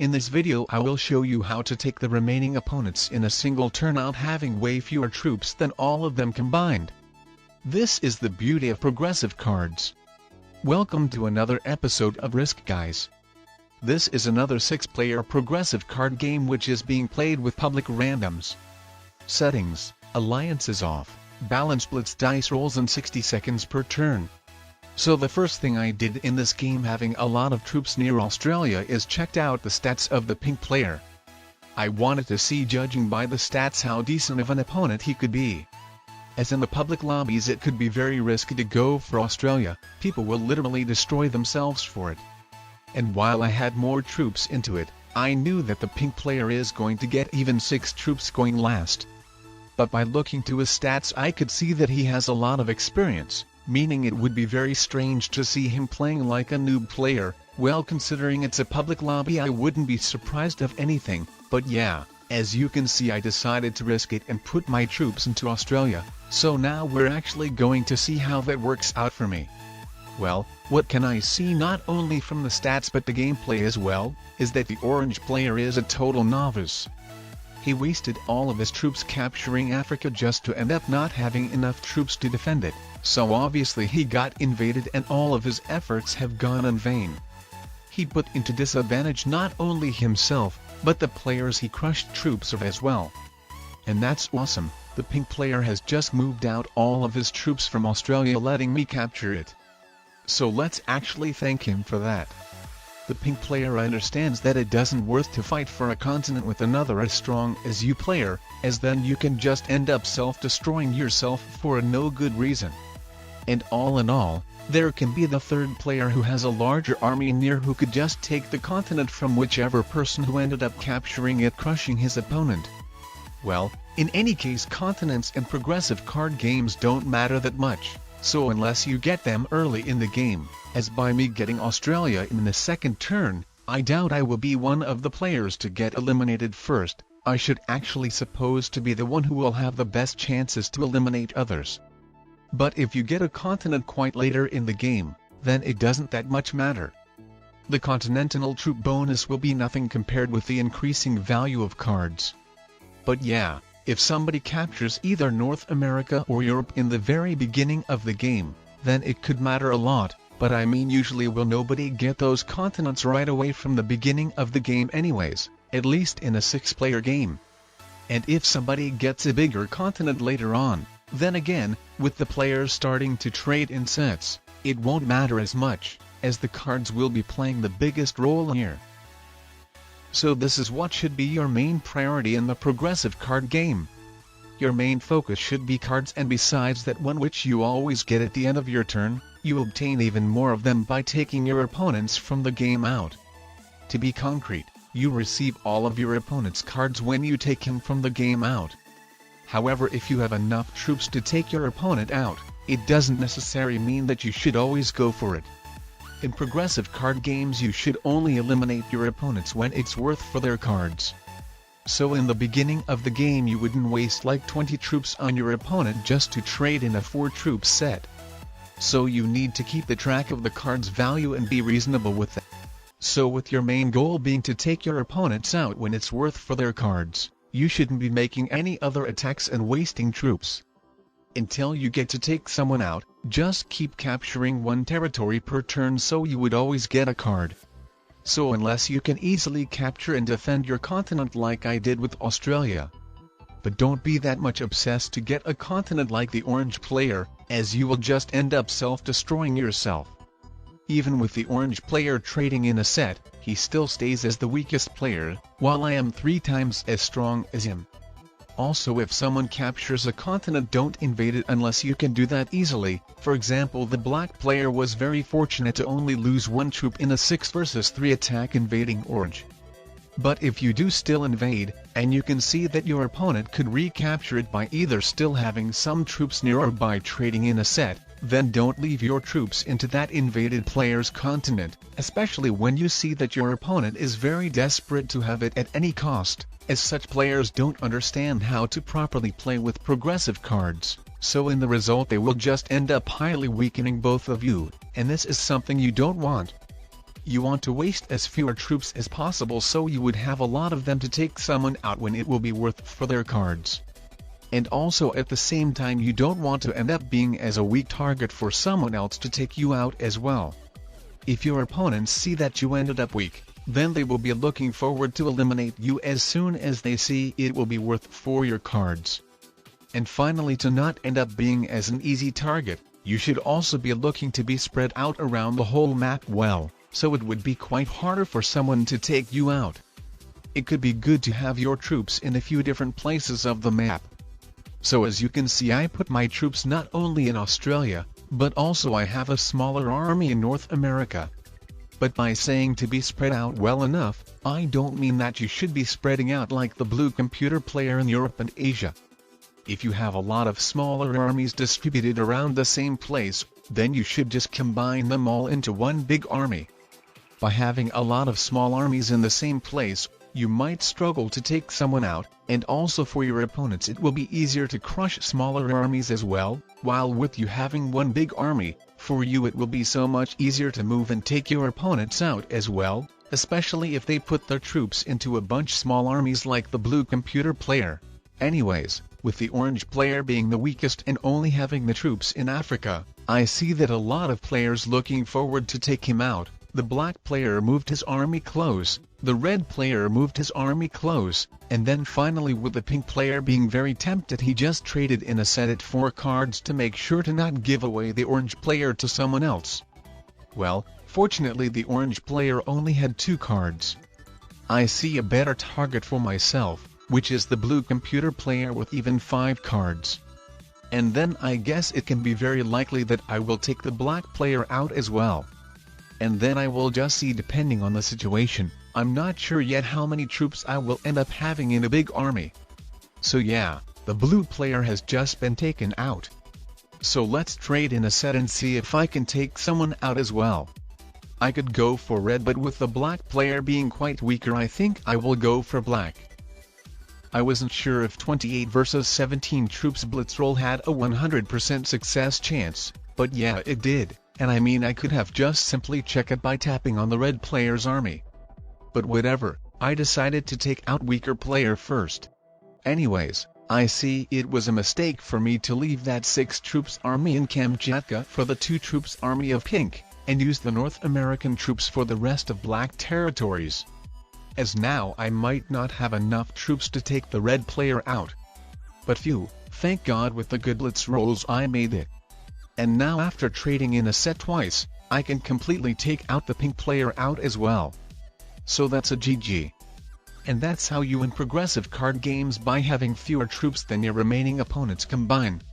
In this video I will show you how to take the remaining opponents in a single turn out having way fewer troops than all of them combined. This is the beauty of progressive cards. Welcome to another episode of Risk Guys. This is another 6-player progressive card game which is being played with public randoms. Settings, alliances off, balanced blitz dice rolls and 60 seconds per turn. So the first thing I did in this game, having a lot of troops near Australia, is checked out the stats of the pink player. I wanted to see, judging by the stats, how decent of an opponent he could be. As in the public lobbies it could be very risky to go for Australia, people will literally destroy themselves for it. And while I had more troops into it, I knew that the pink player is going to get even 6 troops going last. But by looking to his stats I could see that he has a lot of experience, meaning it would be very strange to see him playing like a noob player. Well, considering it's a public lobby I wouldn't be surprised of anything, but yeah, as you can see I decided to risk it and put my troops into Australia, so now we're actually going to see how that works out for me. Well, what can I see not only from the stats but the gameplay as well, is that the orange player is a total novice. He wasted all of his troops capturing Africa just to end up not having enough troops to defend it, so obviously he got invaded and all of his efforts have gone in vain. He put into disadvantage not only himself, but the players he crushed troops of as well. And that's awesome, the pink player has just moved out all of his troops from Australia, letting me capture it. So let's actually thank him for that. The pink player understands that it doesn't worth to fight for a continent with another as strong as you player, as then you can just end up self-destroying yourself for a no good reason. And all in all, there can be the third player who has a larger army near who could just take the continent from whichever person who ended up capturing it, crushing his opponent. Well, in any case, continents and progressive card games don't matter that much, so unless you get them early in the game, as by me getting Australia in the second turn, I doubt I will be one of the players to get eliminated first. I should actually suppose to be the one who will have the best chances to eliminate others. But if you get a continent quite later in the game, then it doesn't that much matter. The continental troop bonus will be nothing compared with the increasing value of cards. But yeah, if somebody captures either North America or Europe in the very beginning of the game, then it could matter a lot, but I mean usually will nobody get those continents right away from the beginning of the game anyways, at least in a 6-player game. And if somebody gets a bigger continent later on, then again, with the players starting to trade in sets, it won't matter as much, as the cards will be playing the biggest role here. So this is what should be your main priority in the progressive card game. Your main focus should be cards, and besides that one which you always get at the end of your turn, you obtain even more of them by taking your opponents from the game out. To be concrete, you receive all of your opponent's cards when you take him from the game out. However, if you have enough troops to take your opponent out, it doesn't necessarily mean that you should always go for it. In progressive card games you should only eliminate your opponents when it's worth for their cards. So in the beginning of the game you wouldn't waste like 20 troops on your opponent just to trade in a 4-troop set. So you need to keep the track of the card's value and be reasonable with that. So with your main goal being to take your opponents out when it's worth for their cards, you shouldn't be making any other attacks and wasting troops. Until you get to take someone out, just keep capturing one territory per turn so you would always get a card. So unless you can easily capture and defend your continent like I did with Australia. But don't be that much obsessed to get a continent like the orange player, as you will just end up self-destroying yourself. Even with the orange player trading in a set, he still stays as the weakest player, while I am 3 times as strong as him. Also, if someone captures a continent, don't invade it unless you can do that easily. For example, the black player was very fortunate to only lose 1 troop in a 6 versus 3 attack invading orange. But if you do still invade, and you can see that your opponent could recapture it by either still having some troops near or by trading in a set, then don't leave your troops into that invaded player's continent, especially when you see that your opponent is very desperate to have it at any cost, as such players don't understand how to properly play with progressive cards, so in the result they will just end up highly weakening both of you, and this is something you don't want. You want to waste as fewer troops as possible so you would have a lot of them to take someone out when it will be worth for their cards. And also at the same time you don't want to end up being as a weak target for someone else to take you out as well. If your opponents see that you ended up weak, then they will be looking forward to eliminate you as soon as they see it will be worth for your cards. And finally, to not end up being as an easy target, you should also be looking to be spread out around the whole map well, so it would be quite harder for someone to take you out. It could be good to have your troops in a few different places of the map. So as you can see, I put my troops not only in Australia, but also I have a smaller army in North America. But by saying to be spread out well enough, I don't mean that you should be spreading out like the blue computer player in Europe and Asia. If you have a lot of smaller armies distributed around the same place, then you should just combine them all into one big army. By having a lot of small armies in the same place, you might struggle to take someone out, and also for your opponents it will be easier to crush smaller armies as well, while with you having one big army, for you it will be so much easier to move and take your opponents out as well, especially if they put their troops into a bunch small armies like the blue computer player. Anyways, with the orange player being the weakest and only having the troops in Africa, I see that a lot of players looking forward to take him out. The black player moved his army close, the red player moved his army close, and then finally with the pink player being very tempted he just traded in a set at 4 cards to make sure to not give away the orange player to someone else. Well, fortunately the orange player only had 2 cards. I see a better target for myself, which is the blue computer player with even 5 cards. And then I guess it can be very likely that I will take the black player out as well. And then I will just see depending on the situation. I'm not sure yet how many troops I will end up having in a big army. So yeah, the blue player has just been taken out. So let's trade in a set and see if I can take someone out as well. I could go for red, but with the black player being quite weaker I think I will go for black. I wasn't sure if 28 versus 17 troops blitz roll had a 100% success chance, but yeah it did. And I mean I could have just simply checked it by tapping on the red player's army. But whatever, I decided to take out weaker player first. Anyways, I see it was a mistake for me to leave that 6 troops army in Kamchatka for the 2 troops army of pink, and use the North American troops for the rest of black territories. As now I might not have enough troops to take the red player out. But phew, thank God with the good blitz rolls I made it. And now after trading in a set twice, I can completely take out the pink player out as well. So that's a GG. And that's how you win progressive card games by having fewer troops than your remaining opponents combined.